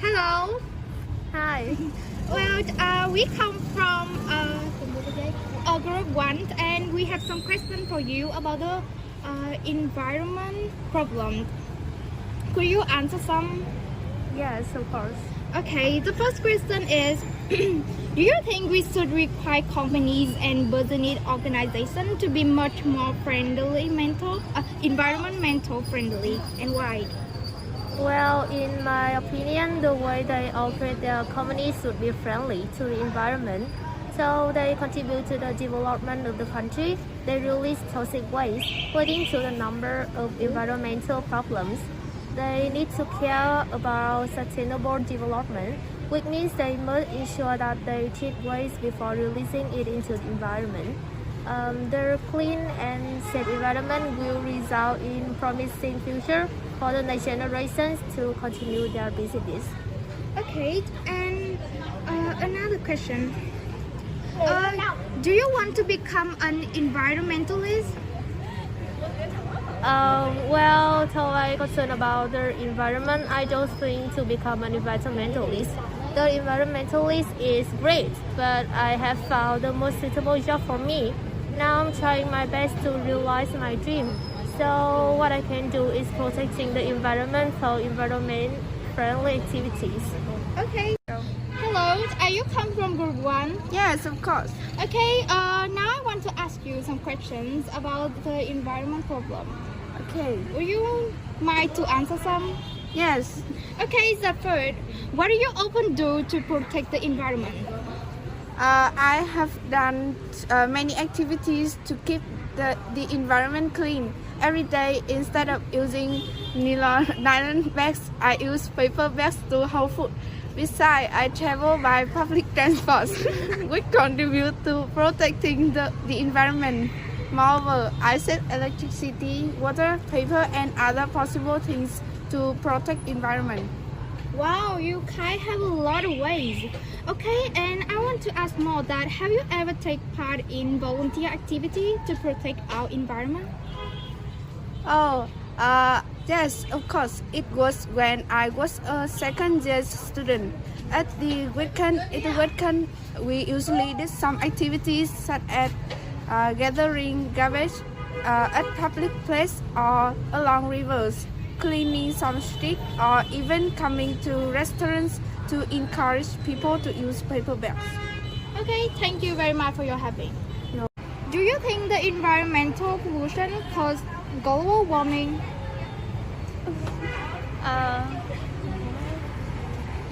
Hello. Hi. Well, we come from group one, and we have some questions for you about the environment problem. Could you answer some? Yes, of course. Okay. The first question is: do you think we should require companies and business organizations to be much more environmental friendly, and why? Well, in my opinion, the way they operate their companies should be friendly to the environment. So they contribute to the development of the country. They release toxic waste, leading to the number of environmental problems. They need to care about sustainable development, which means they must ensure that they treat waste before releasing it into the environment. Their clean and safe environment will result in promising future for the next generations to continue their business. Okay. And another question. Do you want to become an environmentalist? Well, so I concern about the environment. I don't think to become an environmentalist. The environmentalist is great, but I have found the most suitable job for me. Now I'm trying my best to realize my dream. So what I can do is protecting the environment for environment-friendly activities. Okay. Hello, are you come from group one? Yes, of course. Okay, now I want to ask you some questions about the environment problem. Okay. Would you mind to answer some? Yes. Okay, the first, what do you often do to protect the environment? I have done many activities to keep the environment clean. Every day, instead of using nylon bags, I use paper bags to hold food. Besides, I travel by public transport, which contribute to protecting the environment. Moreover, I save electricity, water, paper, and other possible things to protect environment. Wow, you guys have a lot of ways. Okay, and I want to ask more that have you ever take part in volunteer activity to protect our environment? Oh, yes, of course. It was when I was a second year student. At the weekend, we usually did some activities such as gathering garbage at public places or along rivers, cleaning some streets, or even coming to restaurants to encourage people to use paper bags. Okay, thank you very much for your helping. Do you think the environmental pollution causes global warming? Uh,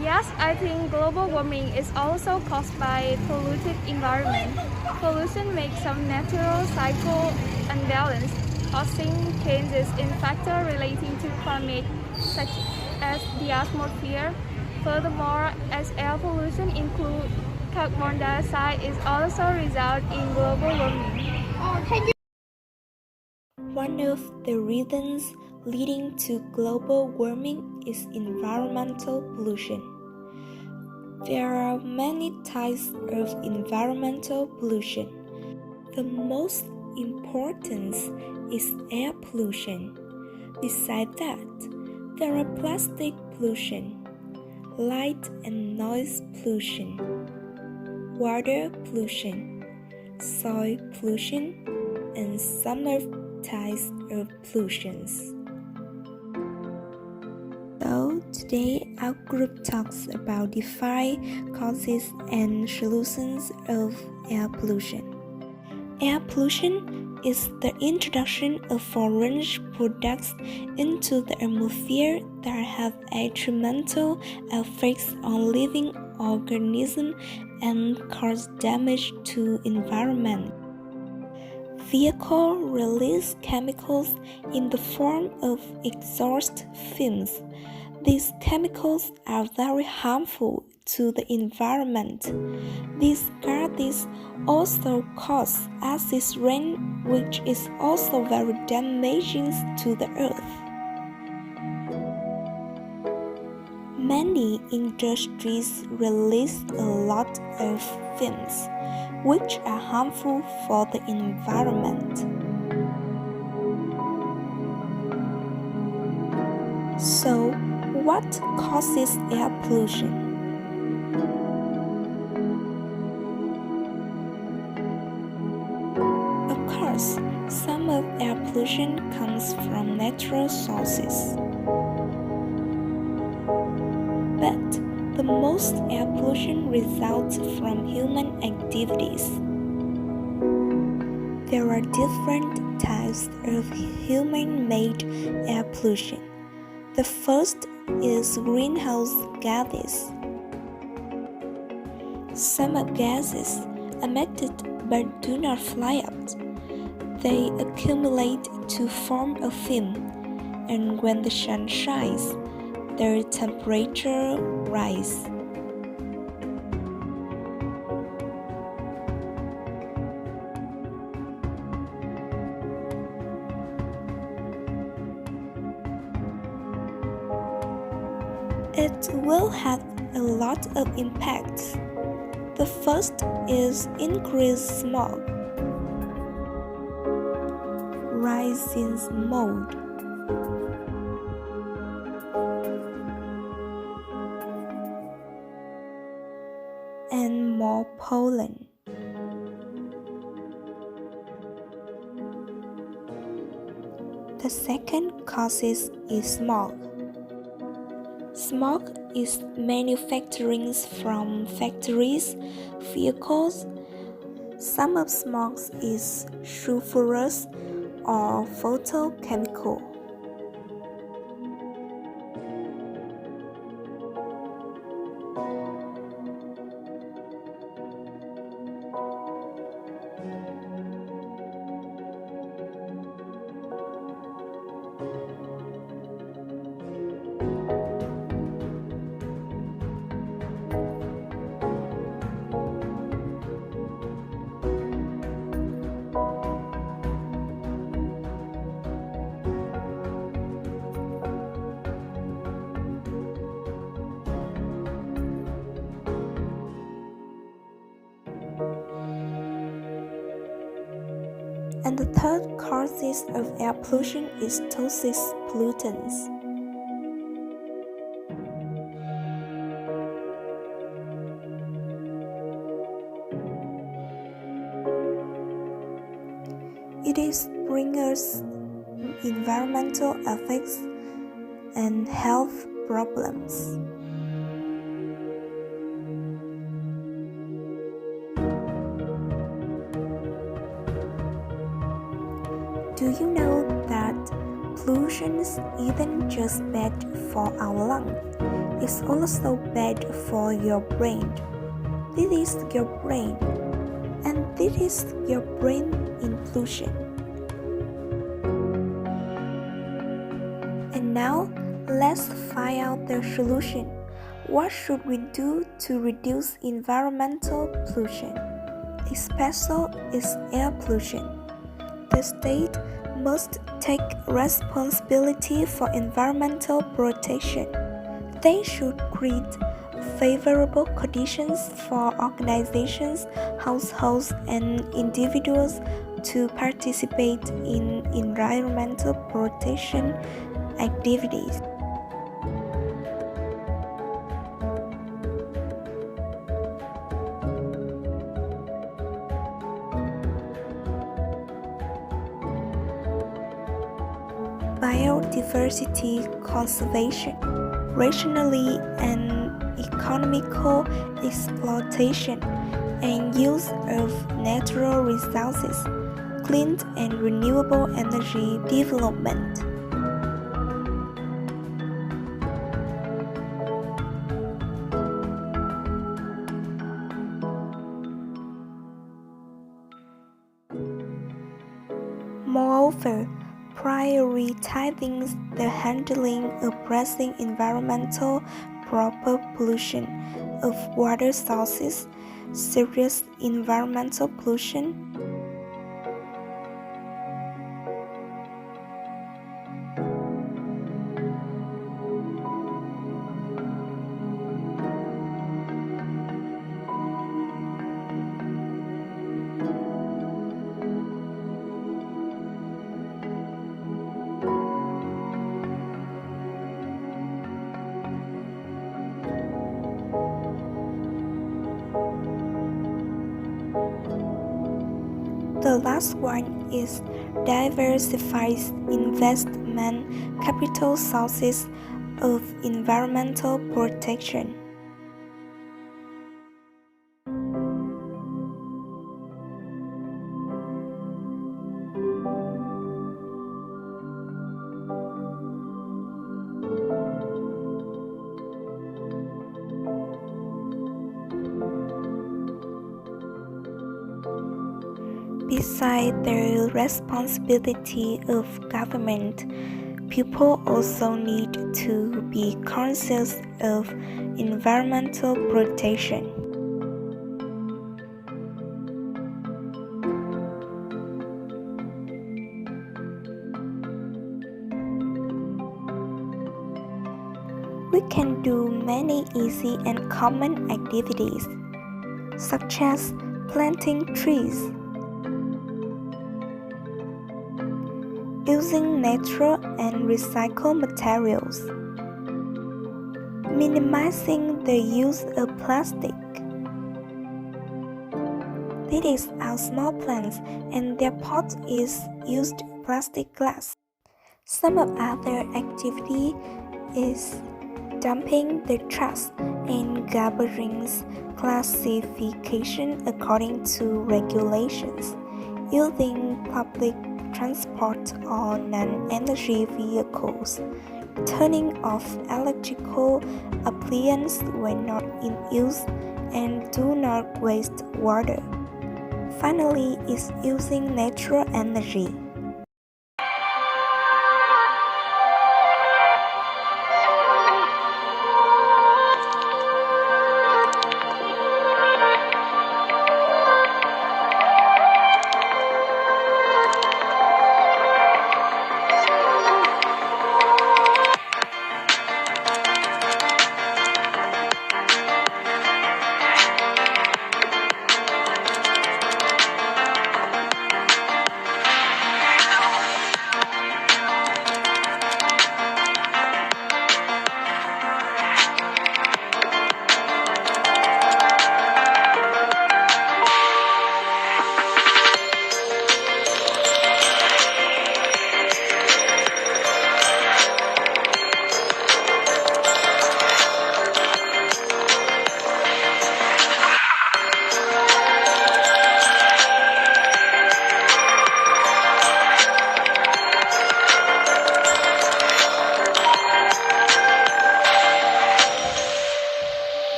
yes, I think global warming is also caused by polluted environment. Pollution makes some natural cycle unbalanced, causing changes in factors relating to climate, such as the atmosphere. Furthermore, as air pollution includes carbon dioxide, is also result in global warming. Oh, thank you. One of the reasons leading to global warming is environmental pollution. There are many types of environmental pollution. The most important is air pollution. Besides that, there are plastic pollution, light and noise pollution, water pollution, soil pollution, and some of types of pollutions. So today our group talks about the 5 causes and solutions of air pollution. Air pollution is the introduction of foreign products into the atmosphere that have detrimental effects on living organisms and cause damage to environment. Vehicles release chemicals in the form of exhaust fumes. These chemicals are very harmful to the environment. These gases also cause acid rain, which is also very damaging to the earth. Many industries release a lot of fumes, which are harmful for the environment. So, what causes air pollution? Of course, some of air pollution comes from natural sources. But the most air pollution results from human activities. There are different types of human-made air pollution. The first is greenhouse gases. Some are gases emitted but do not fly out. They accumulate to form a film, and when the sun shines, their temperature rises. It will have a lot of impacts. The first is increased smog, rising mold, and more pollen. The second cause is smog. Smog is manufacturing from factories, vehicles. Some of smog is sulfurous or photochemical. And the third cause of air pollution is toxic pollutants. It is bring us environmental effects and health problems. Do you know that pollution isn't just bad for our lungs, it's also bad for your brain. This is your brain, and this is your brain in pollution. And now, let's find out the solution. What should we do to reduce environmental pollution, especially air pollution? The state must take responsibility for environmental protection. They should create favorable conditions for organizations, households, and individuals to participate in environmental protection activities. Biodiversity conservation, rationally and economical exploitation and use of natural resources, clean and renewable energy development. Moreover, prioritizing the handling of pressing environmental proper pollution of water sources, serious environmental pollution, The last one is diversifies investment capital sources of environmental protection. Besides the responsibility of government, people also need to be conscious of environmental protection. We can do many easy and common activities, such as planting trees, using natural and recycled materials, minimizing the use of plastic. This is our small plants and their pot is used plastic glass. Some of other activity is dumping the trash and gatherings classification according to regulations, using public transport or non-energy vehicles, turning off electrical appliances when not in use, and do not waste water. Finally, is using natural energy.